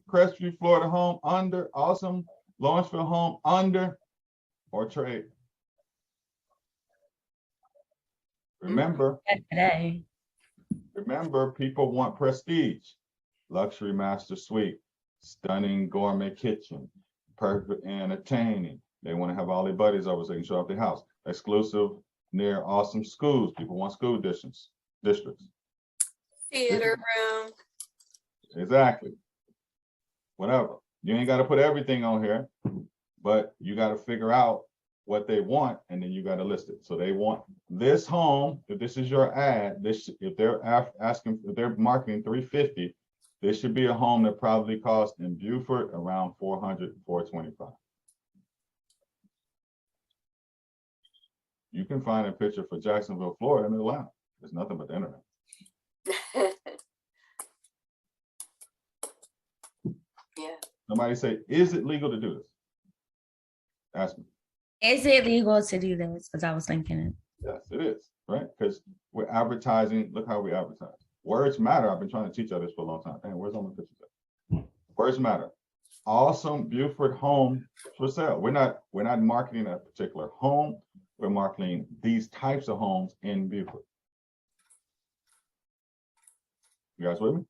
Crestview, Florida home under, awesome Lawrenceville home under, or trade. Remember, Today. remember, people want prestige, luxury master suite, stunning gourmet kitchen, perfect entertaining. They want to have all their buddies over so they can show off their house. Exclusive near awesome schools. People want school districts. Theater room. Exactly. Whatever. You ain't got to put everything on here, but you got to figure out what they want, and then you got to list it. So they want this home. If this is your ad, this if they're asking, if they're marketing 350, this should be a home that probably costs in Beaufort around 400, 425. You can find a picture for Jacksonville, Florida, in Atlanta. There's nothing but the internet. Yeah. Somebody say, is it legal to do this? Ask me. Is it legal to do this? Because I was thinking it. Yes, it is, right? Because we're advertising. Look how we advertise. Words matter. I've been trying to teach you this for a long time. Hey, where's all my pictures at? Words matter. Awesome Beaufort home for sale. We're not marketing a particular home. We're marketing these types of homes in Beaufort. You guys with me?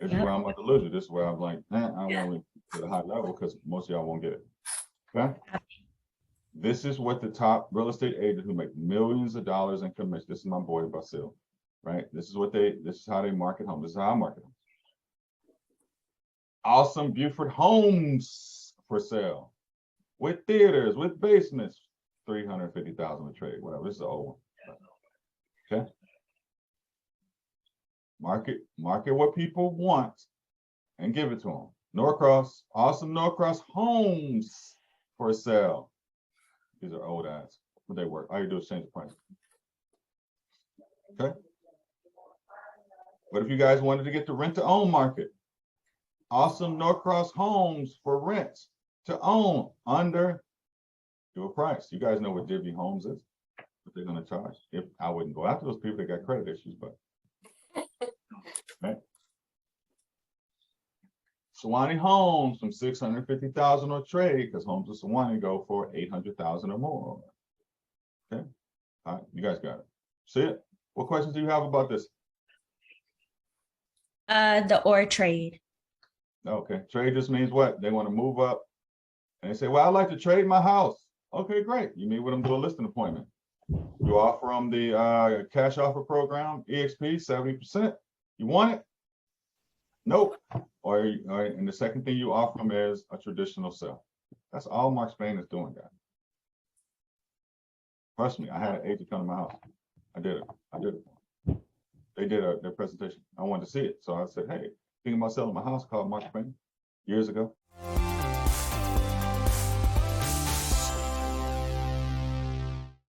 This is where I'm about to lose you. This is where I'm like, I don't want to get a high level because most of y'all won't get it. Okay. This is what the top real estate agents who make millions of dollars in commission. This is my boy Basil, right? This is how they market homes. This is how I market them. Awesome Beaufort homes for sale with theaters, with basements, 350,000 a trade, whatever. This is the old one. Okay. Market what people want and give it to them. Norcross, awesome Norcross homes for sale. These are old ads, but they work. All you do is change the price. Okay. What if you guys wanted to get the rent to own market? Awesome Norcross homes for rent to own under your price. You guys know what Divvy Homes is, what they're going to charge. If I wouldn't go after those people, they got credit issues, but right. Sewanee Homes from 650,000 or trade, because homes of Sewanee go for 800,000 or more. Okay. All right, you guys got it. See it? What questions do you have about this? The or trade. Okay, trade just means what? They want to move up and they say, well, I'd like to trade my house. Okay, great. You meet with them, do a listing appointment. You offer them the cash offer program, EXP, 70%. You want it? Nope. And the second thing you offer them is a traditional sale. That's all Mark Spain is doing, guys. Trust me, I had an agent come to my house. I did it. They did their presentation. I wanted to see it. So I said, hey, thinking about selling my house, called Mark Spain years ago.